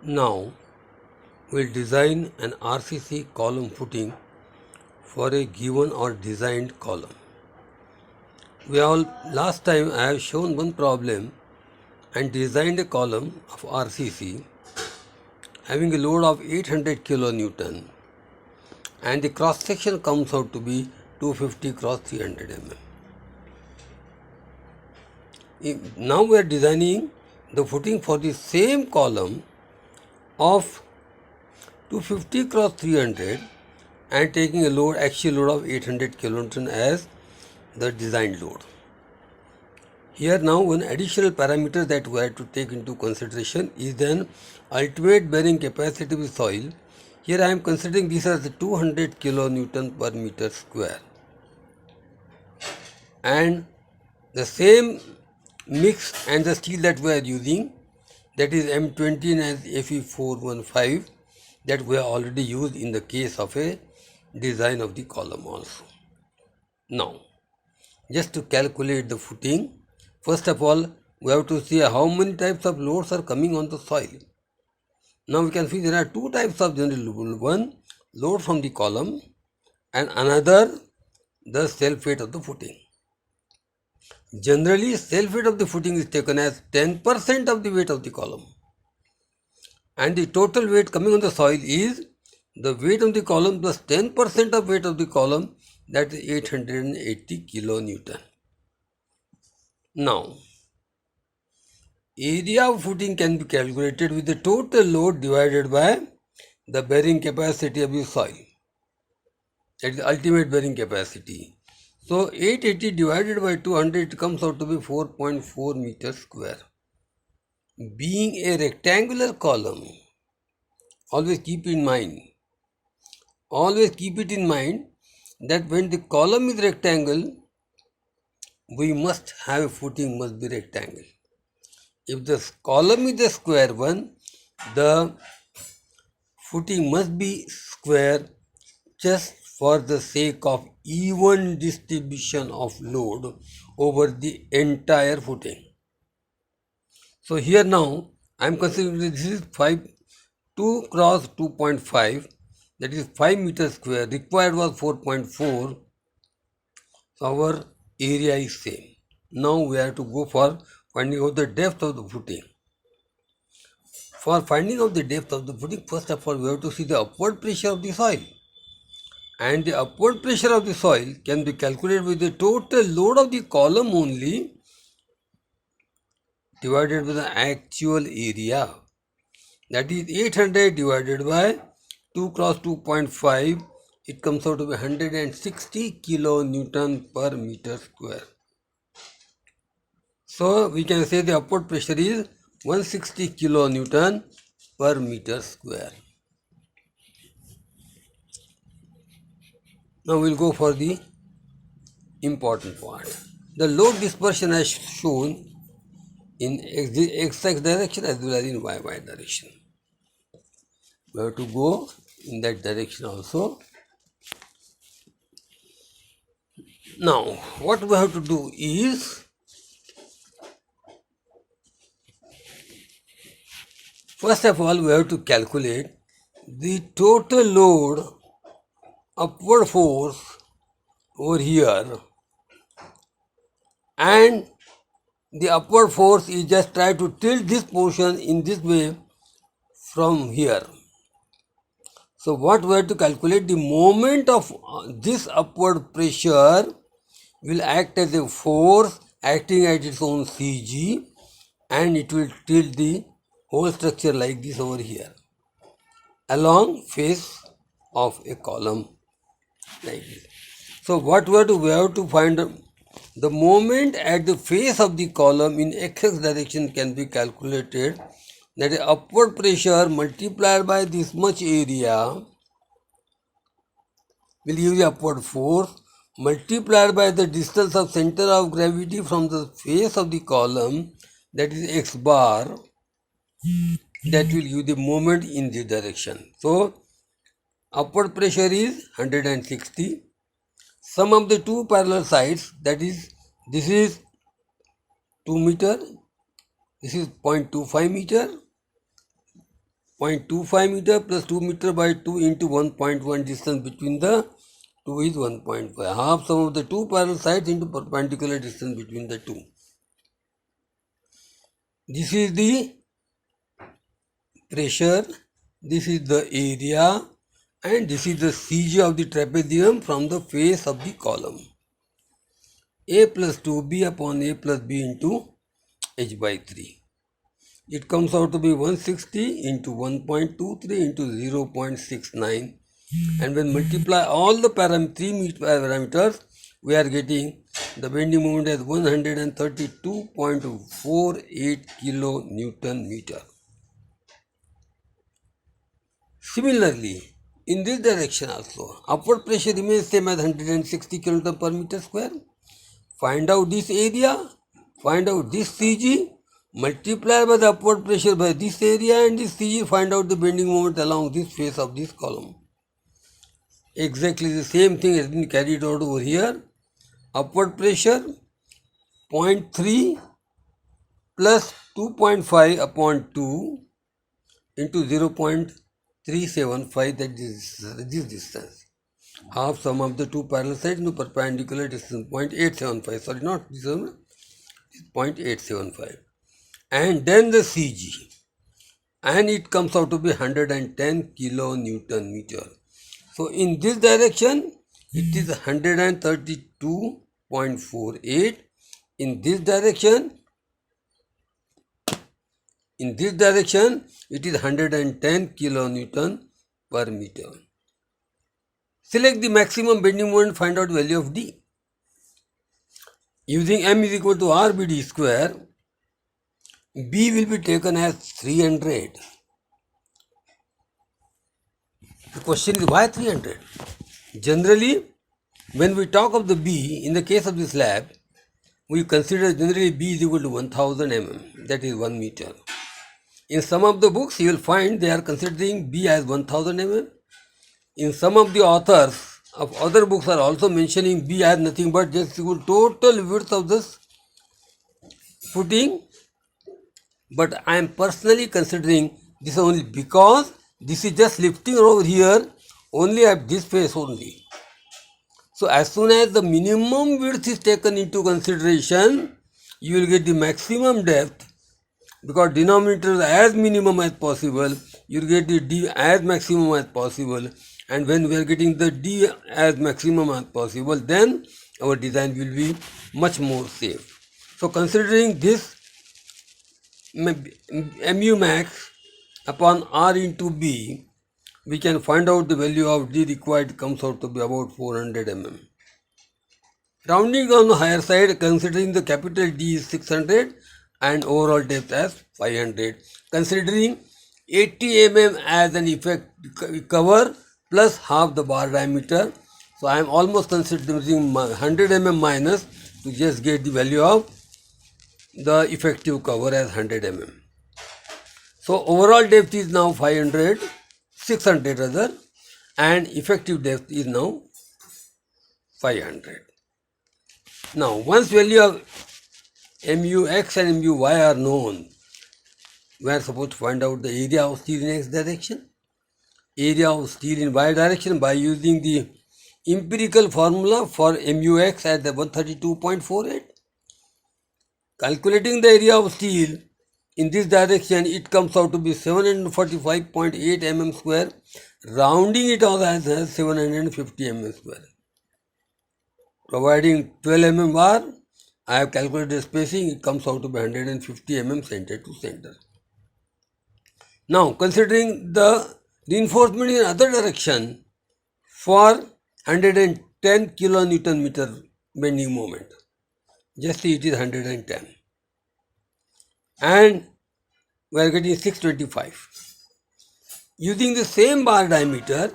Now we'll design an RCC column footing for a given or designed column. Last time I have shown one problem and designed a column of RCC having a load of 800 kilonewton and the cross section comes out to be 250 cross 300 mm. Now we are designing the footing for the same column of 250 cross 300 and taking a actual load of 800 kilonewton as the designed load. Here now one additional parameter that we have to take into consideration is then ultimate bearing capacity of the soil. Here I am considering this as 200 kilonewton per meter square, and the same mix and the steel that we are using, that is M20 as Fe415, that we have already used in the case of a design of the column also. Now, just to calculate the footing, first of all, we have to see how many types of loads are coming on the soil. Now we can see there are two types of general load. One, load from the column, and another, the self-weight of the footing. Generally, self-weight of the footing is taken as 10% of the weight of the column. And the total weight coming on the soil is the weight of the column plus 10% of weight of the column, that is 880 kilonewton. Now, area of footing can be calculated with the total load divided by the bearing capacity of the soil, that is ultimate bearing capacity. So 880 divided by 200, it comes out to be 4.4 meters square. Being a rectangular column, always keep it in mind that when the column is rectangle, we must have a footing must be rectangle. If the column is a square one, the footing must be square just for the sake of even distribution of load over the entire footing. So here now I am considering this is 2 cross 2.5, that is 5 meters square, required was 4.4, so our area is same. Now we have to go for finding out the depth of the footing. For finding out the depth of the footing, first of all we have to see the upward pressure of the soil, and the upward pressure of the soil can be calculated with the total load of the column only divided by the actual area, that is 800 divided by 2 cross 2.5, it comes out to be 160 kilonewton per meter square. So we can say the upward pressure is 160 kilonewton per meter square. Now we will go for the important part. The load dispersion as shown in x direction as well as in y direction. We have to go in that direction also. Now what we have to do is, first of all we have to calculate the total load upward force over here, and the upward force is just try to tilt this portion in this way from here. So what we have to calculate, the moment of this upward pressure will act as a force acting at its own CG, and it will tilt the whole structure like this over here along face of a column like this. So what we have to find the moment at the face of the column in x direction can be calculated, that is upward pressure multiplied by this much area will give the upward force multiplied by the distance of center of gravity from the face of the column, that is x bar, that will give the moment in this direction. So upward pressure is 160. Sum of the two parallel sides, that is this is 2 meter, this is 0.25 meter, 0.25 meter plus 2 meter by 2 into 1.1 distance between the two is 1.5. Half sum of the two parallel sides into perpendicular distance between the two. This is the pressure, this is the area, and this is the CG of the trapezium from the face of the column. A plus 2b upon A plus b into h by 3. It comes out to be 160 into 1.23 into 0.69, and when multiply all the three parameters, we are getting the bending moment as 132.48 kilonewton meter. Similarly, in this direction also, upward pressure remains same as 160 kilonewton per meter square. Find out this area, find out this CG, multiply by the upward pressure by this area and this CG, find out the bending moment along this face of this column. Exactly the same thing has been carried out over here. Upward pressure 0.3 plus 2.5 upon 2 into 0.375, that is this distance. Half sum of the two parallel sides into perpendicular distance 0.875, sorry, not this one, 0.875, and then the CG, and it comes out to be 110 kilonewton meter. So in this direction it is 132.48. In this direction it is 110 kilonewton per meter. Select the maximum bending moment, find out value of D. Using M is equal to RBD square, B will be taken as 300. The question is why 300? Generally, when we talk of the B, in the case of this slab, we consider generally B is equal to 1000 mm, that is 1 meter. In some of the books, you will find they are considering B as 1000 mm. In some of the authors of other books are also mentioning B as nothing but just equal total width of this footing. But I am personally considering this only because this is just lifting over here only at this face only. So as soon as the minimum width is taken into consideration, you will get the maximum depth, because denominator is as minimum as possible, you will get the D as maximum as possible, and when we are getting the D as maximum as possible, then our design will be much more safe. So considering this mu max upon R into B, we can find out the value of D required comes out to be about 400 mm. Rounding on the higher side, considering the capital D is 600 and overall depth as 500, considering 80 mm as an effect cover plus half the bar diameter. So I am almost considering 100 mm minus to just get the value of the effective cover as 100 mm. So overall depth is now 600 rather, and effective depth is now 500. Now once value of MUX and MUY are known, we are supposed to find out the area of steel in X direction, area of steel in Y direction by using the empirical formula for MUX at the 132.48. Calculating the area of steel in this direction, it comes out to be 745.8 mm square, rounding it out as 750 mm square. Providing 12 mm bar, I have calculated the spacing, it comes out to be 150 mm center to center. Now considering the reinforcement in other direction for 110 kilonewton meter bending moment, just see it is 110, and we are getting 625. Using the same bar diameter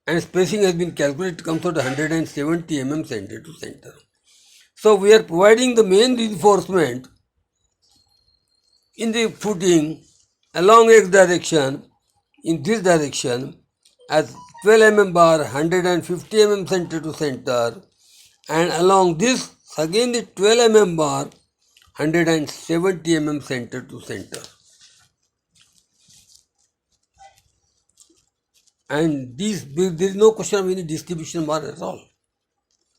and spacing has been calculated, it comes out 170 mm center to center. So we are providing the main reinforcement in the footing along X direction, in this direction, as 12 mm bar, 150 mm center to center, and along this again the 12 mm bar, 170 mm center to center. and there is no question of any distribution bar at all.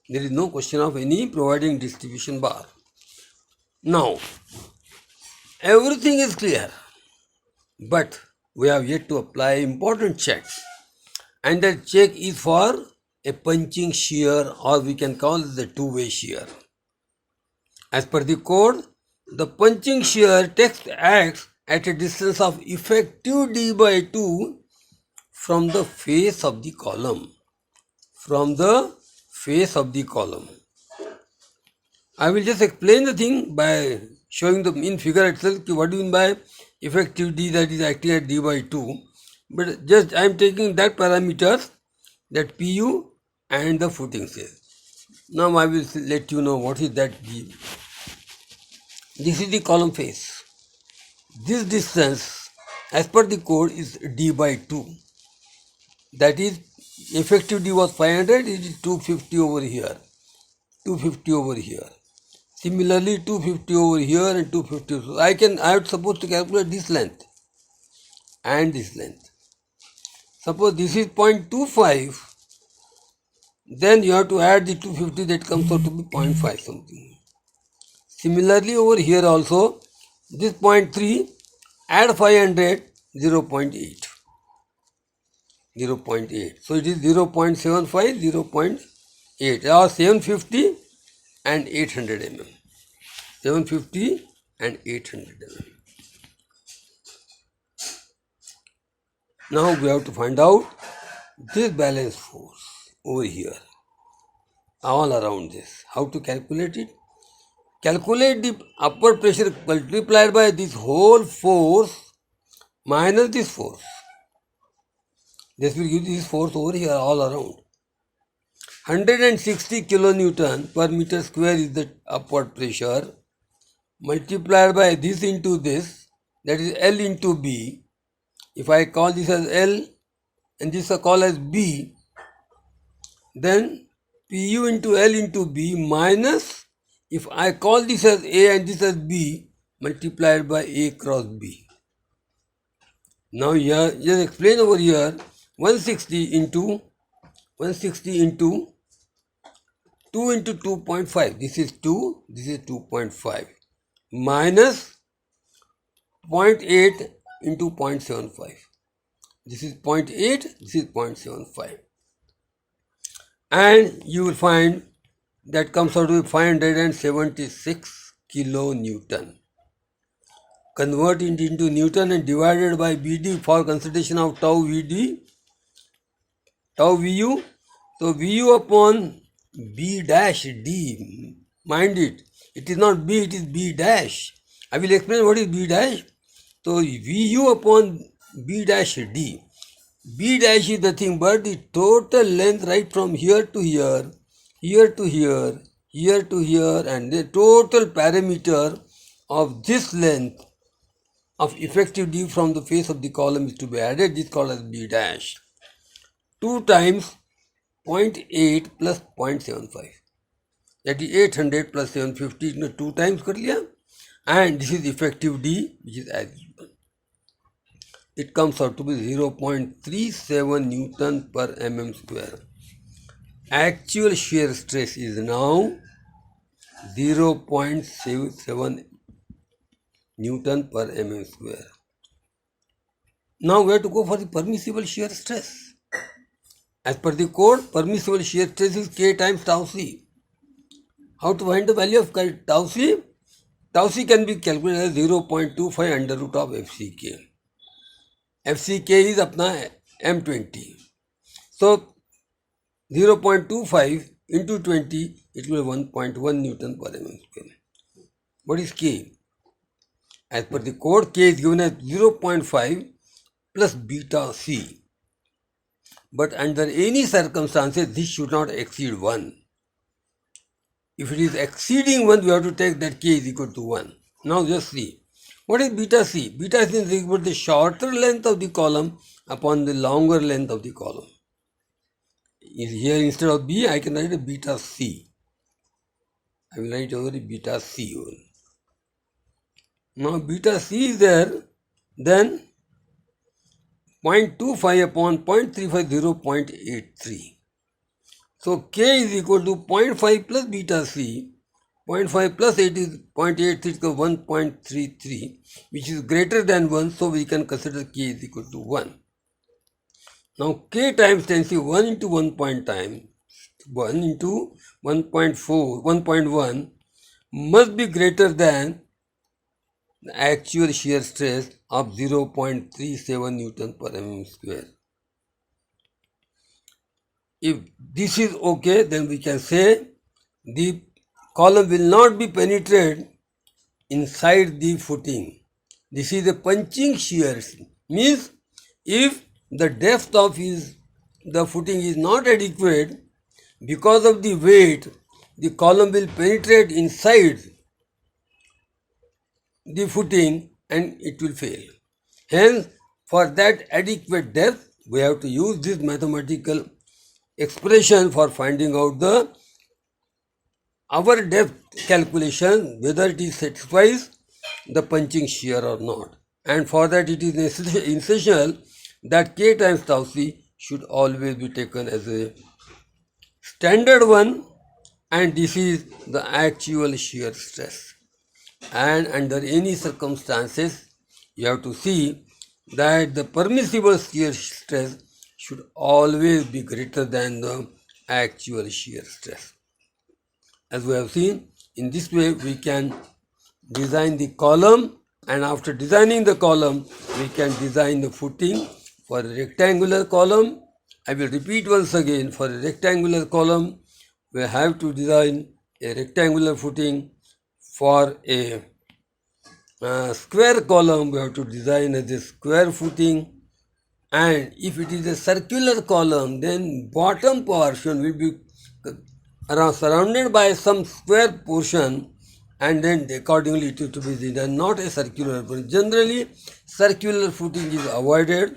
There is no question of any providing distribution bar. Now, everything is clear, but we have yet to apply important checks, and that check is for a punching shear, or we can call it the two-way shear. As per the code, the punching shear text acts at a distance of effective d by 2 from the face of the column. From the face of the column. I will just explain the thing by showing the in figure itself. What do you mean by effective d, that is acting at d by 2? But just I am taking that parameters, that pu and the footing says. Now I will let you know what is that d. This is the column face. This distance as per the code is d by 2. That is, effective d was 500, it is 250 over here. 250 over here. Similarly, 250 over here and 250. So I am supposed to calculate this length and this length. Suppose this is 0.25, then you have to add the 250, that comes out to be 0.5 something. Similarly, over here also, this 0.3, add 500, 0.8. 0.8. So it is 0.75, 0.8, or 750 and 800 mm. 750 and 800 mm. Now we have to find out this balance force over here, all around this. How to calculate it? Calculate the upward pressure multiplied by this whole force minus this force. This will give this force over here all around. 160 kilonewton per meter square is the upward pressure, multiplied by this into this, that is L into B. If I call this as L and this I call as B, then Pu into L into B minus, if I call this as A and this as B, multiplied by A cross B. Now here, just explain over here, 160 into 2 into 2.5, this is 2, this is 2.5, minus 0.8 into 0.75. This is 0.8, this is 0.75. And you will find that comes out to be 576 kilonewton. Convert it into Newton and divided by BD for consideration of tau VD, tau VU. So VU upon B dash D, mind it, it is not B, it is B dash. I will explain what is B dash. So VU upon B dash D. B dash is the thing, but the total length right from here to here, here to here, here to here, and the total parameter of this length of effective D from the face of the column is to be added. This is called as B dash. 2 times 0.8 plus 0.75. That is 800 plus 750. 2 times kar liya. And this is effective D, which is as given. It comes out to be 0.37 Newton per mm square. Actual shear stress is now 0.77 Newton per mm square. Now we have to go for the permissible shear stress. As per the code, permissible shear stress is K times tau C. How to find the value of tau C? Tau C can be calculated as 0.25 under root of FCK. FCK is apna M20. So 0.25 into 20, it will be 1.1 Newton per mm square. What is K? As per the code, K is given as 0.5 plus beta C. But under any circumstances, this should not exceed 1. If it is exceeding 1, we have to take that K is equal to 1. Now just see. What is beta C? Beta C is equal to the shorter length of the column upon the longer length of the column. Here instead of B, I can write a beta C. I will write over beta C. Now beta C is there, then 0.25 upon 0.350, 0.83. So K is equal to 0.5 plus beta C. 0.5 plus 8 is 0.83 equals 1.33, which is greater than 1, so we can consider K is equal to 1. Now K times 10, see 1 into 1 point time, 1 into 1.4, 1.1 must be greater than the actual shear stress of 0.37 Newton per mm square. If this is okay, then we can say the column will not be penetrated inside the footing. This is a punching shear. Means if the depth of the footing is not adequate, because of the weight, the column will penetrate inside the footing and it will fail. Hence, for that adequate depth, we have to use this mathematical expression for finding out our depth calculation, whether it is satisfies the punching shear or not. And for that it is essential that K times tau C should always be taken as a standard one, and this is the actual shear stress. And under any circumstances, you have to see that the permissible shear stress should always be greater than the actual shear stress. As we have seen, in this way we can design the column, and after designing the column, we can design the footing for a rectangular column. I will repeat once again, for a rectangular column, we have to design a rectangular footing. For a square column, we have to design as a square footing. And if it is a circular column, then bottom portion will be surrounded by some square portion, and then accordingly it is to be designed, not a circular footing. Generally, circular footing is avoided.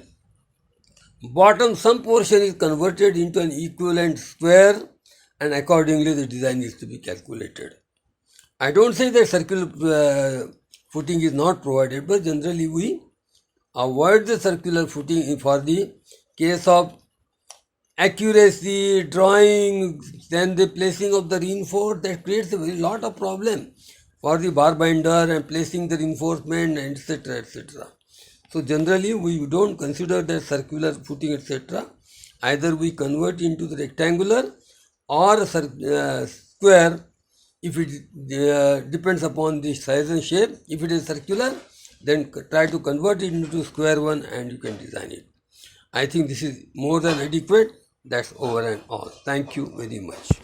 Bottom some portion is converted into an equivalent square, and accordingly the design is to be calculated. I don't say that circular footing is not provided, but generally we avoid the circular footing for the case of accuracy, drawing, then the placing of the reinforcement, that creates a very lot of problem for the bar binder and placing the reinforcement, etc. etc. So generally we don't consider that circular footing, etc. Either we convert into the rectangular or square, if it depends upon the size and shape. If it is circular, then try to convert it into square one and you can design it. I think this is more than adequate. That's over and all. Thank you very much.